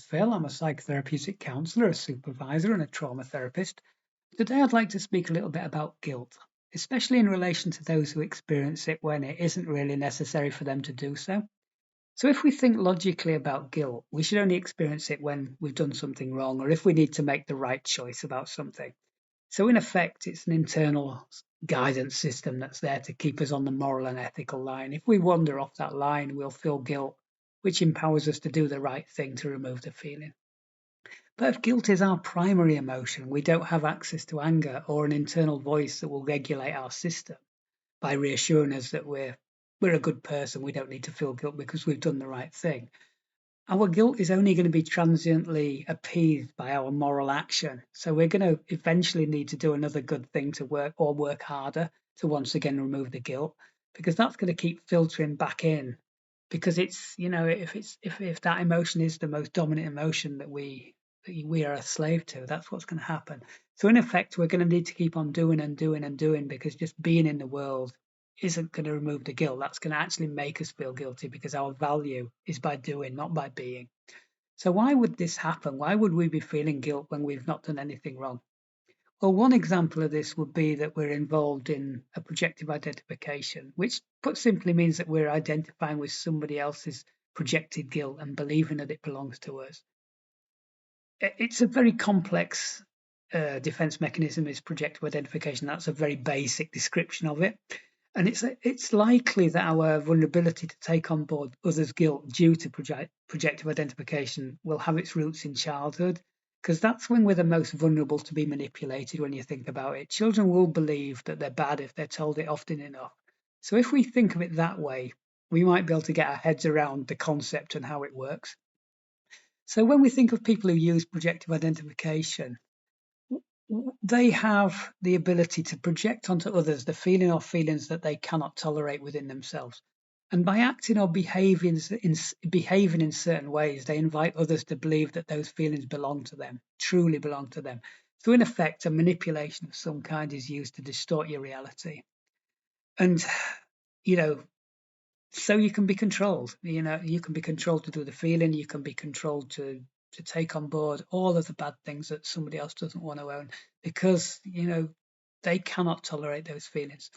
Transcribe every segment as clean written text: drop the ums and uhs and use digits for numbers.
Phil. I'm a psychotherapeutic counsellor, a supervisor, and a trauma therapist. Today, I'd like to speak a little bit about guilt, especially in relation to those who experience it when it isn't really necessary for them to do so. So, if we think logically about guilt, we should only experience it when we've done something wrong or if we need to make the right choice about something. So, in effect, it's an internal guidance system that's there to keep us on the moral and ethical line. If we wander off that line, we'll feel guilt, which empowers us to do the right thing to remove the feeling. But if guilt is our primary emotion, we don't have access to anger or an internal voice that will regulate our system by reassuring us that we're a good person. We don't need to feel guilt because we've done the right thing. Our guilt is only going to be transiently appeased by our moral action. So we're going to eventually need to do another good thing to work harder to once again remove the guilt, because that's going to keep filtering back in. Because if that emotion is the most dominant emotion that we are a slave to, that's what's going to happen. So in effect, we're going to need to keep on doing and doing and doing, because just being in the world isn't going to remove the guilt. That's going to actually make us feel guilty, because our value is by doing, not by being. So why would this happen? Why would we be feeling guilt when we've not done anything wrong? Well, one example of this would be that we're involved in a projective identification, which put simply means that we're identifying with somebody else's projected guilt and believing that it belongs to us. It's a very complex defense mechanism, is projective identification. That's a very basic description of it. And it's likely that our vulnerability to take on board others' guilt due to projective identification will have its roots in childhood, because that's when we're the most vulnerable to be manipulated. When you think about it, children will believe that they're bad if they're told it often enough. So if we think of it that way, we might be able to get our heads around the concept and how it works. So when we think of people who use projective identification, they have the ability to project onto others the feeling or feelings that they cannot tolerate within themselves. And by acting or behaving in certain ways, they invite others to believe that those feelings belong to them, truly belong to them. So in effect, a manipulation of some kind is used to distort your reality. And, you know, so you can be controlled. You can be controlled to do the feeling. You can be controlled to take on board all of the bad things that somebody else doesn't want to own, because they cannot tolerate those feelings.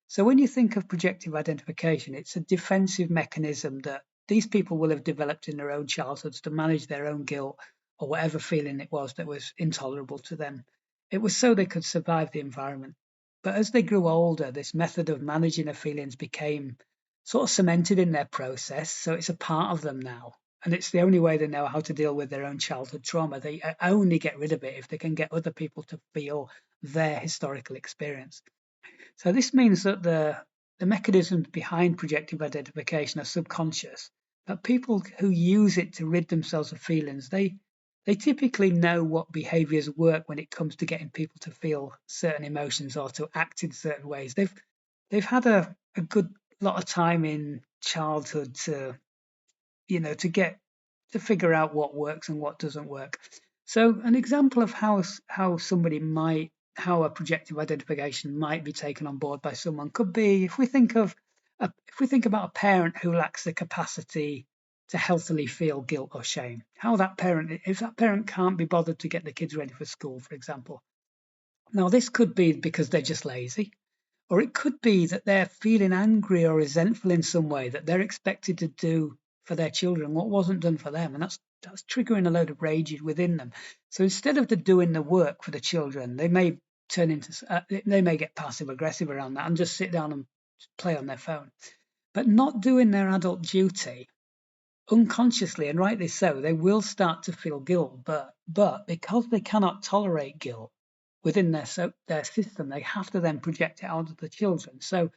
So when you think of projective identification, it's a defensive mechanism that these people will have developed in their own childhoods to manage their own guilt or whatever feeling it was that was intolerable to them. It was so they could survive the environment. But as they grew older, this method of managing their feelings became sort of cemented in their process. So it's a part of them now. And it's the only way they know how to deal with their own childhood trauma. They only get rid of it if they can get other people to feel their historical experience. So this means that the mechanisms behind projective identification are subconscious, but people who use it to rid themselves of feelings, they typically know what behaviors work when it comes to getting people to feel certain emotions or to act in certain ways. They've had a good lot of time in childhood to to figure out what works and what doesn't work. So an example of how a projective identification might be taken on board by someone could be if we think about a parent who lacks the capacity to healthily feel guilt or shame. If that parent can't be bothered to get the kids ready for school, for example. Now this could be because they're just lazy, or it could be that they're feeling angry or resentful in some way that they're expected to do for their children what wasn't done for them. And that's triggering a load of rage within them. So instead of doing the work for the children, they may get passive aggressive around that and just sit down and play on their phone. But not doing their adult duty, unconsciously, and rightly so, they will start to feel guilt. But because they cannot tolerate guilt within their system, they have to then project it onto the children. So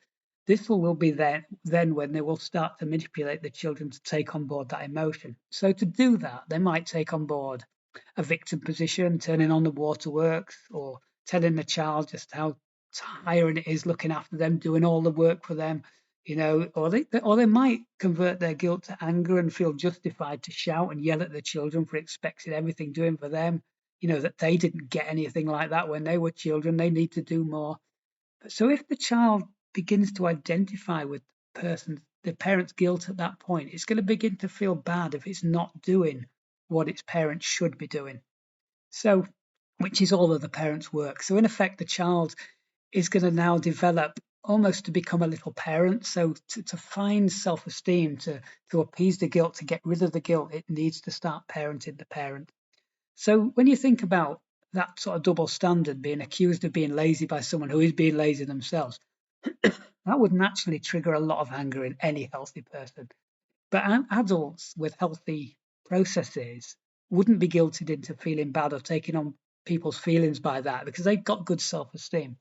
this will be then when they will start to manipulate the children to take on board that emotion. So to do that, they might take on board a victim position, turning on the waterworks, or telling the child just how tiring it is looking after them, doing all the work for them, or they might convert their guilt to anger and feel justified to shout and yell at the children for expecting everything doing for them. That they didn't get anything like that when they were children. They need to do more. So if the child begins to identify with the parent's guilt at that point, it's going to begin to feel bad if it's not doing what its parents should be doing. So, which is all of the parents' work. So, in effect, the child is going to now develop almost to become a little parent. So, to find self esteem, to appease the guilt, to get rid of the guilt, it needs to start parenting the parent. So, when you think about that sort of double standard, being accused of being lazy by someone who is being lazy themselves, that would naturally trigger a lot of anger in any healthy person. But adults with healthy processes wouldn't be guilted into feeling bad or taking on people's feelings by that because they've got good self esteem.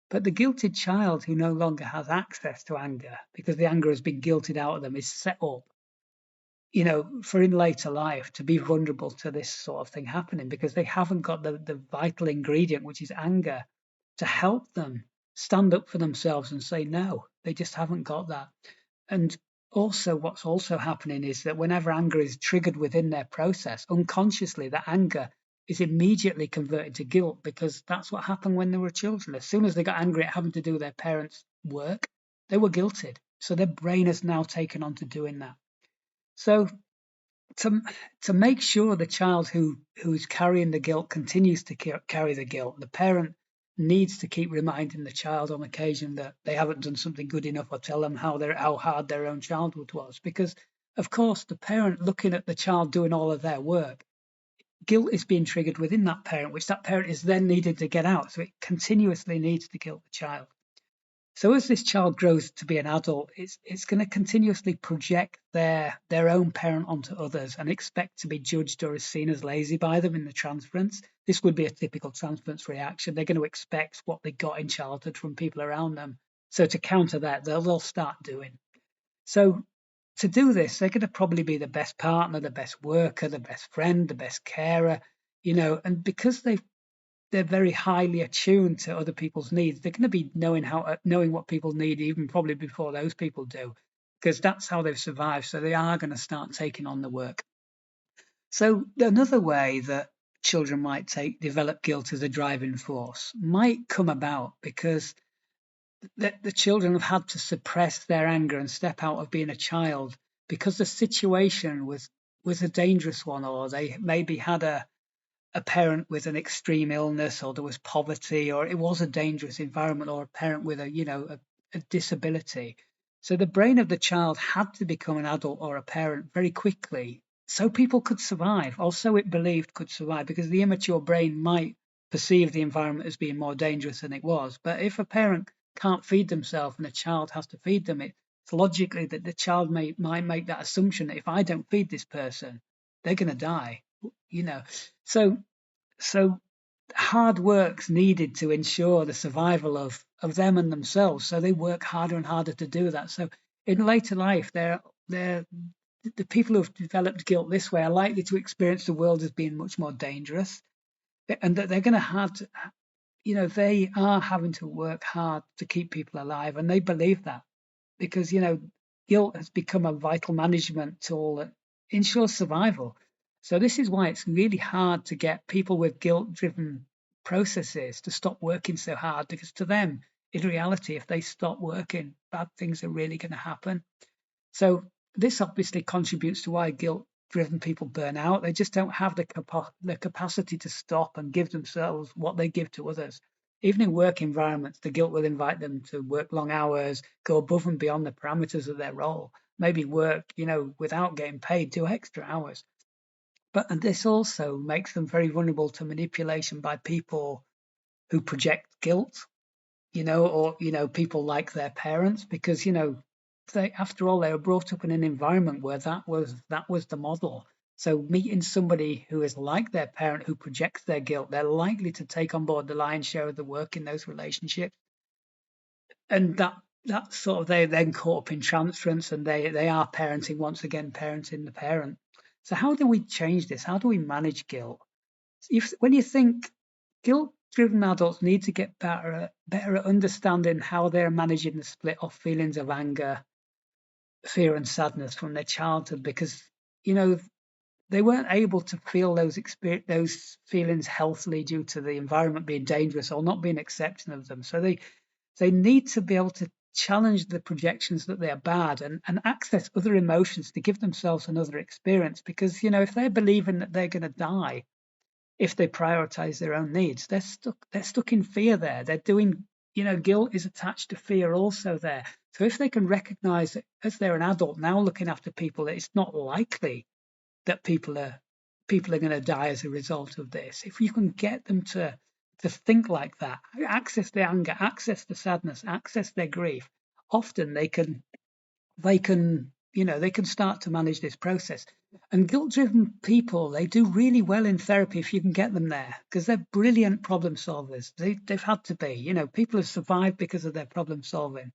But the guilted child who no longer has access to anger because the anger has been guilted out of them is set up, for in later life to be vulnerable to this sort of thing happening because they haven't got the vital ingredient, which is anger, to help them stand up for themselves and say no. They just haven't got that. And also, what's also happening is that whenever anger is triggered within their process, unconsciously, that anger is immediately converted to guilt because that's what happened when they were children. As soon as they got angry at having to do their parents' work, they were guilted. So their brain has now taken on to doing that. So to to make sure the child who's carrying the guilt continues to carry the guilt, the parent needs to keep reminding the child on occasion that they haven't done something good enough, or tell them how hard their own childhood was. Because of course, the parent looking at the child doing all of their work, guilt is being triggered within that parent, which that parent is then needed to get out. So it continuously needs to guilt the child. So as this child grows to be an adult, it's going to continuously project their own parent onto others and expect to be judged or is seen as lazy by them in the transference. This would be a typical transference reaction. They're going to expect what they got in childhood from people around them. So to counter that, they'll start doing. So to do this, they're going to probably be the best partner, the best worker, the best friend, the best carer, and because they're very highly attuned to other people's needs. They're going to be knowing what people need even probably before those people do, because that's how they've survived. So they are going to start taking on the work. So another way that children might develop guilt as a driving force might come about because the children have had to suppress their anger and step out of being a child because the situation was a dangerous one, or they maybe had a parent with an extreme illness, or there was poverty, or it was a dangerous environment, or a parent with a disability. So the brain of the child had to become an adult or a parent very quickly so people could survive, or so it believed could survive, because the immature brain might perceive the environment as being more dangerous than it was. But if a parent can't feed themselves and a child has to feed them, it's logically that the child might make that assumption that if I don't feed this person, they're going to die. you know so so hard work's needed to ensure the survival of them and themselves, so they work harder and harder to do that. So in later life, they're the people who've developed guilt this way are likely to experience the world as being much more dangerous, and that they're going to have to, they are having to work hard to keep people alive, and they believe that because guilt has become a vital management tool that ensures survival. So this is why it's really hard to get people with guilt-driven processes to stop working so hard, because to them, in reality, if they stop working, bad things are really going to happen. So this obviously contributes to why guilt-driven people burn out. They just don't have the capacity to stop and give themselves what they give to others. Even in work environments, the guilt will invite them to work long hours, go above and beyond the parameters of their role, maybe work, without getting paid, do extra hours. But and this also makes them very vulnerable to manipulation by people who project guilt, or people like their parents, because they, after all, they were brought up in an environment where that was the model. So meeting somebody who is like their parent, who projects their guilt, they're likely to take on board the lion's share of the work in those relationships. And that sort of, they then caught up in transference, and they are parenting, once again, parenting the parent. So how do we change this? How do we manage guilt? When you think, guilt-driven adults need to get better at understanding how they're managing the split of feelings of anger, fear, and sadness from their childhood, because they weren't able to feel those feelings healthily due to the environment being dangerous or not being accepting of them. So they need to be able to challenge the projections that they are bad, and access other emotions to give themselves another experience. Because, if they're believing that they're going to die if they prioritize their own needs, they're stuck in fear there. They're doing, guilt is attached to fear also there. So if they can recognize that as they're an adult now looking after people, that it's not likely that people are going to die as a result of this. If you can get them to think like that, access the anger, access the sadness, access their grief, often they can start to manage this process. And guilt-driven people, they do really well in therapy if you can get them there, because they're brilliant problem solvers. They've had to be. People have survived because of their problem solving,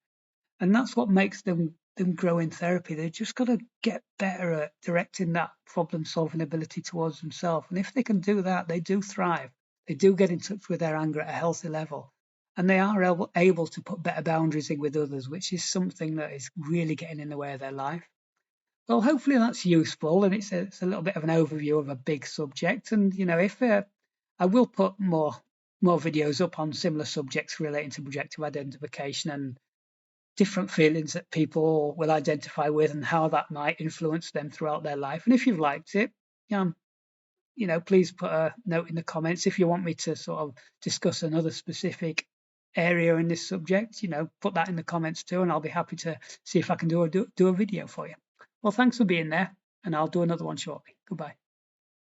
and that's what makes them grow in therapy. They've just got to get better at directing that problem solving ability towards themselves. And if they can do that, they do thrive. They do get in touch with their anger at a healthy level. And they are able to put better boundaries in with others, which is something that is really getting in the way of their life. Well, hopefully that's useful, and it's a little bit of an overview of a big subject. And if I will put more videos up on similar subjects relating to projective identification and different feelings that people will identify with and how that might influence them throughout their life. And if you've liked it, please put a note in the comments. If you want me to sort of discuss another specific area in this subject, put that in the comments too, and I'll be happy to see if I can do a video for you. Well, thanks for being there, and I'll do another one shortly. Goodbye.